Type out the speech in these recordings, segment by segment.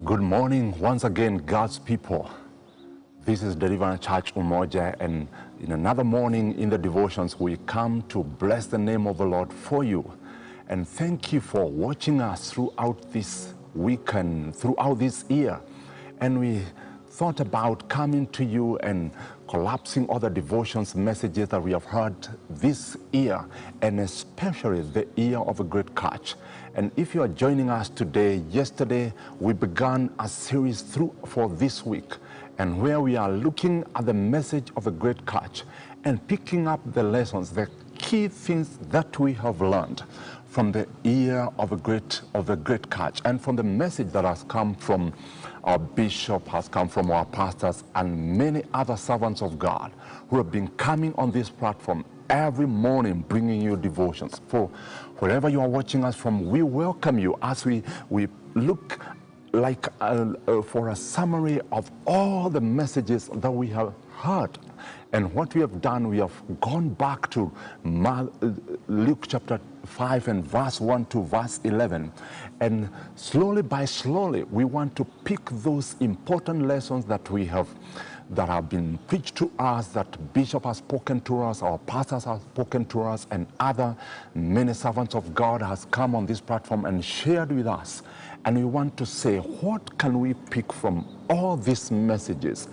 Good morning once again, God's people. This is Deliverance Church Umoja, and in another morning in the devotions, we come to bless the name of the Lord for you. And thank you for watching us throughout this weekend, throughout this year. And we thought about coming to you and collapsing all the devotions messages that we have heard this year, and especially the year of a great catch. And if you are joining us today, yesterday we began a series for this week, and where we are looking at the message of a great catch and picking up the lessons, the key things that we have learned from the year of a great catch, and from the message that has come from our bishop, has come from our pastors, and many other servants of God who have been coming on this platform every morning bringing you devotions. For wherever you are watching us from, we welcome you as we look for a summary of all the messages that we have heard. And what we have done, we have gone back to Luke chapter 5 and verse 1 to verse 11. And slowly by slowly, we want to pick those important lessons that have been preached to us, that Bishop has spoken to us, our pastors have spoken to us, and other many servants of God has come on this platform and shared with us. And we want to say, what can we pick from all these messages?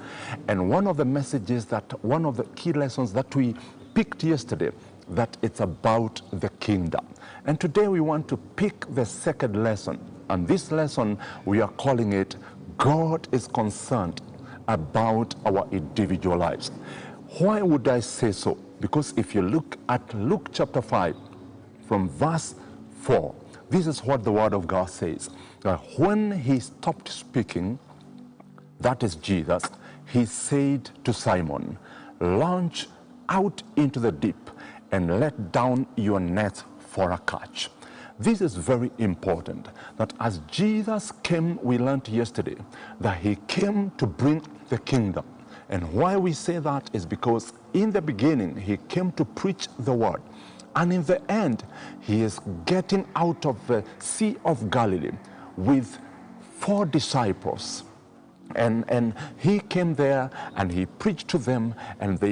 And one of the key lessons that we picked yesterday, that it's about the kingdom. And today we want to pick the second lesson. And this lesson, we are calling it, God is concerned about our individual lives. Why would I say so? Because if you look at Luke chapter 5, from verse 4, this is what the word of God says. When he stopped speaking, that is Jesus, he said to Simon, launch out into the deep and let down your net for a catch. This is very important, that as Jesus came, we learned yesterday, that he came to bring the kingdom. And why we say that is because in the beginning, he came to preach the word. And in the end, he is getting out of the Sea of Galilee with 4 disciples. And he came there and he preached to them, and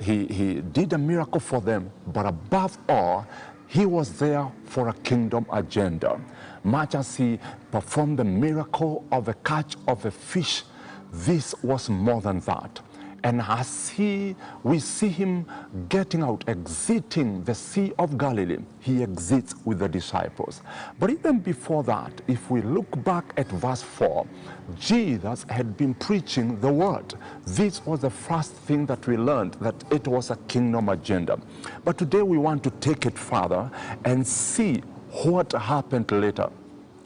he did a miracle for them. But above all, he was there for a kingdom agenda. Much as he performed the miracle of the catch of a fish, this was more than that. And as we see him getting out, exiting the Sea of Galilee, he exits with the disciples. But even before that, if we look back at verse 4, Jesus had been preaching the word. This was the first thing that we learned, that it was a kingdom agenda. But today we want to take it further and see what happened later.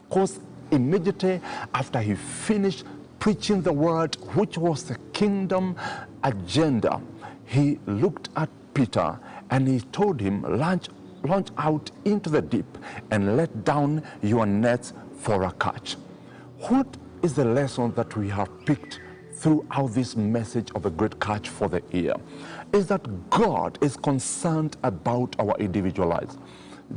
Because immediately after he finished preaching the word, which was the kingdom agenda, he looked at Peter and he told him, launch out into the deep and let down your nets for a catch. What is the lesson that we have picked throughout this message of a great catch for the year? Is that God is concerned about our individual lives.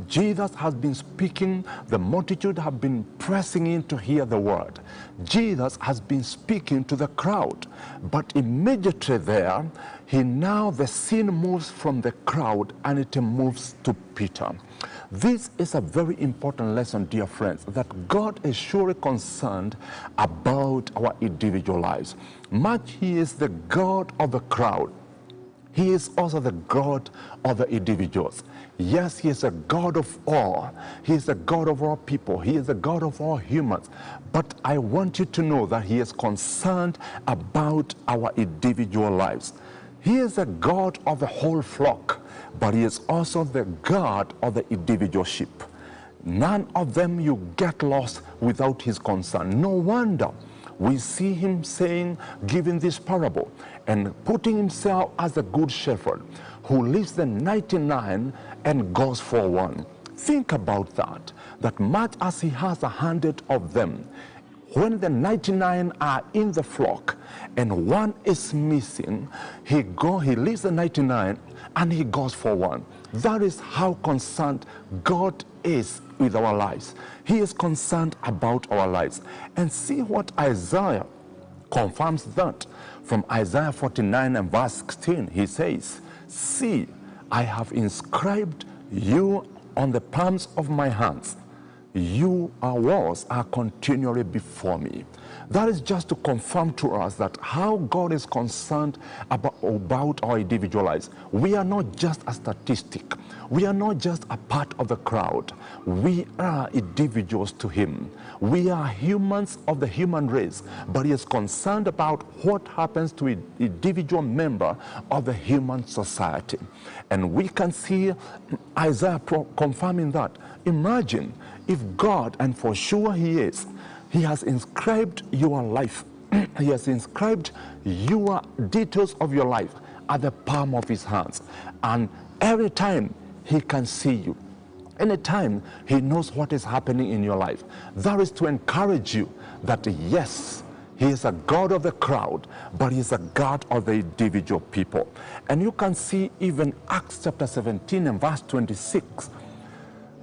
Jesus has been speaking, the multitude have been pressing in to hear the word. Jesus has been speaking to the crowd, but immediately there, the scene moves from the crowd and it moves to Peter. This is a very important lesson, dear friends, that God is surely concerned about our individual lives. Much he is the God of the crowd, he is also the God of the individuals. Yes, he is a God of all. He is the God of all people. He is the God of all humans. But I want you to know that he is concerned about our individual lives. He is the God of the whole flock, but he is also the God of the individual sheep. None of them you get lost without his concern. No wonder we see him giving this parable and putting himself as a good shepherd who leaves the 99 and goes for one. Think about that much as he has 100 of them, when the 99 are in the flock and one is missing, he leaves the 99 and he goes for one. That is how concerned God is with our lives. He is concerned about our lives. And see what Isaiah confirms that. From Isaiah 49 and verse 16, he says, "See, I have inscribed you on the palms of my hands. Your walls are continually before me." That is just to confirm to us that how God is concerned about our individual lives. We are not just a statistic. We are not just a part of the crowd. We are individuals to him. We are humans of the human race, but he is concerned about what happens to an individual member of the human society. And we can see Isaiah confirming that. Imagine if God, and for sure he is, he has inscribed your life. He has inscribed your details of your life at the palm of his hands. And every time he can see you. Anytime he knows what is happening in your life. That is to encourage you that yes, he is a God of the crowd, but he is a God of the individual people. And you can see even Acts chapter 17 and verse 26.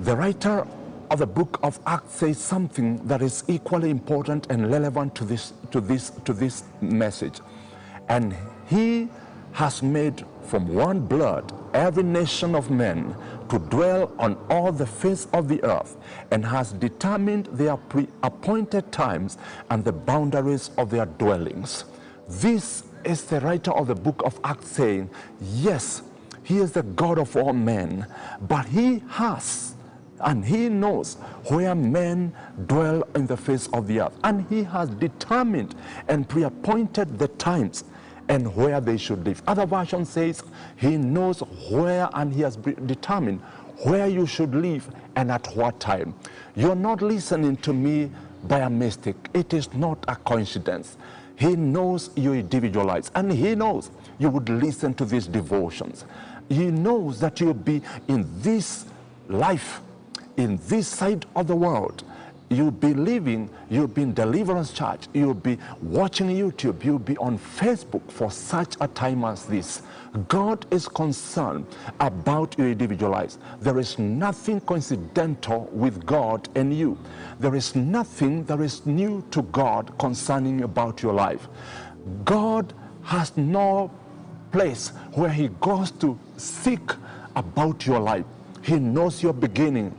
The writer of the book of Acts says something that is equally important and relevant to this message. And he has made from one blood every nation of men to dwell on all the face of the earth, and has determined their pre-appointed times and the boundaries of their dwellings. This is the writer of the book of Acts saying, yes, he is the God of all men, but he has and he knows where men dwell in the face of the earth. And he has determined and pre-appointed the times and where they should live. Other version says he knows where, and he has determined where you should live and at what time. You're not listening to me by a mistake. It is not a coincidence. He knows your individual lives, and he knows you would listen to these devotions. He knows that you'll be in this life, in this side of the world. You'll be living, you'll be in Deliverance Church, you'll be watching YouTube, you'll be on Facebook for such a time as this. God is concerned about your individual lives. There is nothing coincidental with God and you. There is nothing that is new to God concerning about your life. God has no place where he goes to seek about your life. He knows your beginning.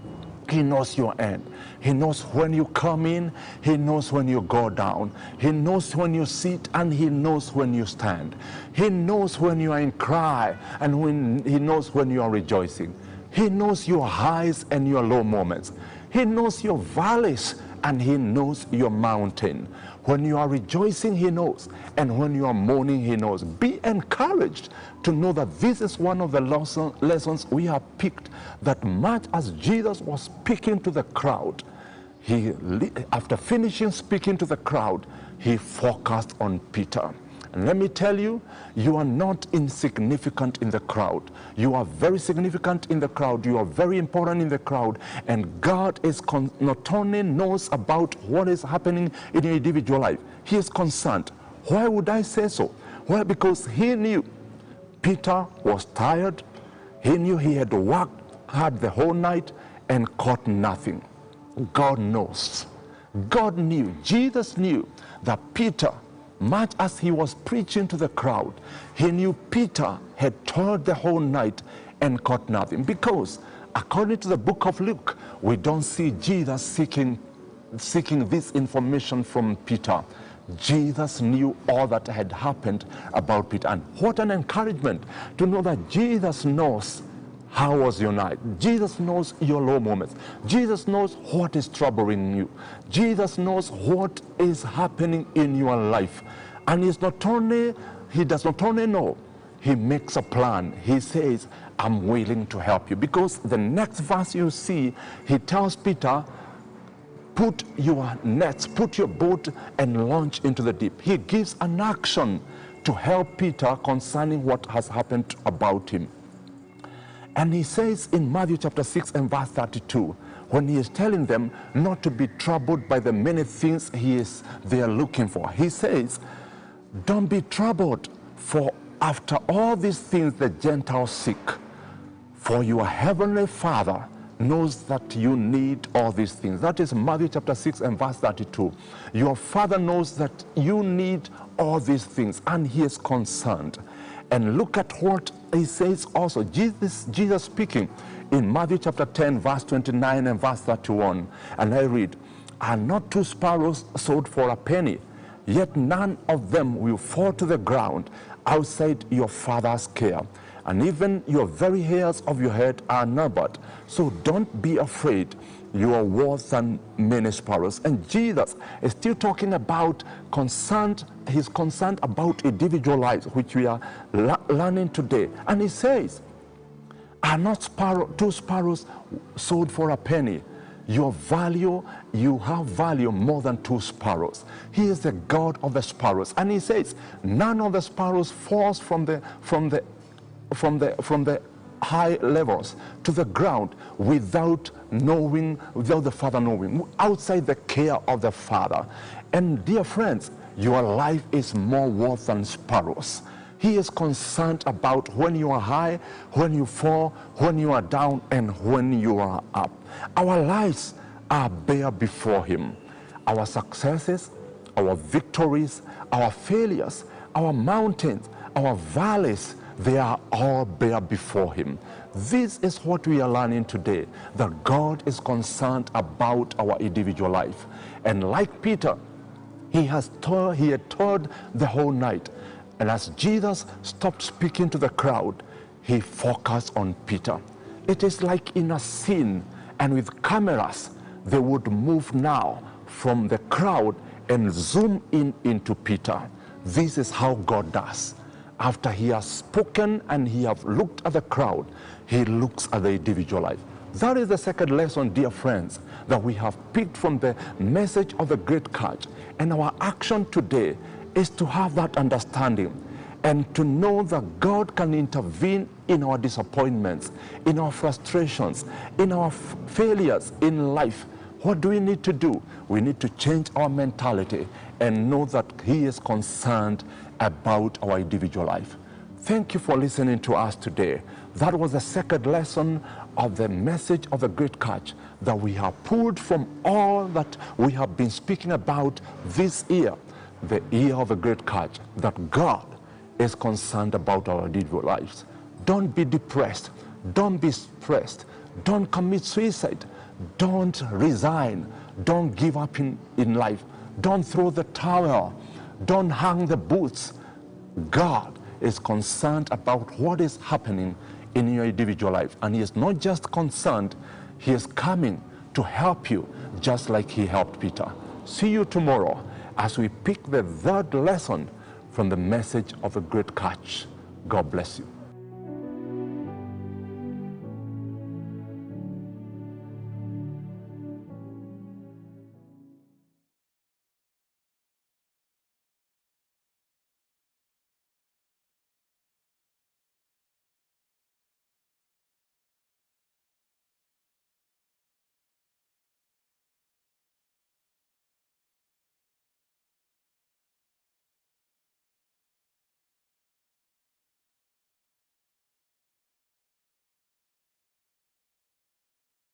He knows your end. He knows when you come in. He knows when you go down. He knows when you sit, and he knows when you stand. He knows when you are in cry, and he knows when you are rejoicing. He knows your highs and your low moments. He knows your valleys, and he knows your mountain. When you are rejoicing, he knows. And when you are mourning, he knows. Be encouraged to know that this is one of the lessons we have picked, that much as Jesus was speaking to the crowd, after finishing speaking to the crowd, he focused on Peter. And let me tell you, you are not insignificant in the crowd. You are very significant in the crowd. You are very important in the crowd. And God is not only knows about what is happening in your individual life, he is concerned. Why would I say so? Well, because he knew Peter was tired. He knew he had worked hard the whole night and caught nothing. God knows. God knew. Jesus knew that Peter, much as he was preaching to the crowd, he knew Peter had toiled the whole night and caught nothing. Because according to the book of Luke, we don't see Jesus seeking this information from Peter. Jesus knew all that had happened about Peter. And what an encouragement to know that Jesus knows how was your night. Jesus knows your low moments. Jesus knows what is troubling you. Jesus knows what is happening in your life. And he does not only know, he makes a plan. He says, I'm willing to help you. Because the next verse you see, he tells Peter, put your nets, put your boat and launch into the deep. He gives an action to help Peter concerning what has happened about him. And he says in Matthew chapter 6 and verse 32, when he is telling them not to be troubled by the many things they are looking for. He says, don't be troubled, for after all these things the Gentiles seek, for your heavenly Father knows that you need all these things. That is Matthew chapter 6 and verse 32. Your Father knows that you need all these things, and he is concerned. And look at what he says also. Jesus speaking in Matthew chapter 10 verse 29 and verse 31. And I read, are not 2 sparrows sold for a penny? Yet none of them will fall to the ground outside your Father's care. And even your very hairs of your head are numbered. So don't be afraid. You are worse than many sparrows. And Jesus is still talking about he's concerned about individual lives, which we are learning today. And he says, are not 2 sparrows sold for a penny? You have value more than 2 sparrows. He is the God of the sparrows. And he says, none of the sparrows falls from the high levels to the ground without the Father knowing, outside the care of the Father. And dear friends, your life is more worth than sparrows. He is concerned about when you are high, when you fall, when you are down, and when you are up. Our lives are bare before him. Our successes, our victories, our failures, our mountains, our valleys, they are all bare before him. This is what we are learning today, that God is concerned about our individual life. And like Peter, he had toiled the whole night. And as Jesus stopped speaking to the crowd, he focused on Peter. It is like in a scene, and with cameras, they would move now from the crowd and zoom into Peter. This is how God does. After he has spoken and he has looked at the crowd, he looks at the individual life. That is the second lesson, dear friends, that we have picked from the message of the great catch. And our action today is to have that understanding and to know that God can intervene in our disappointments, in our frustrations, in our failures in life. What do we need to do? We need to change our mentality and know that he is concerned about our individual life. Thank you for listening to us today. That was the second lesson of the message of the great catch that we have pulled from all that we have been speaking about this year. The year of the great catch, that God is concerned about our individual lives. Don't be depressed. Don't be stressed. Don't commit suicide. Don't resign. Don't give up in life. Don't throw the towel. Don't hang the boots. God is concerned about what is happening in your individual life. And he is not just concerned, he is coming to help you just like he helped Peter. See you tomorrow as we pick the third lesson from the message of a great catch. God bless you.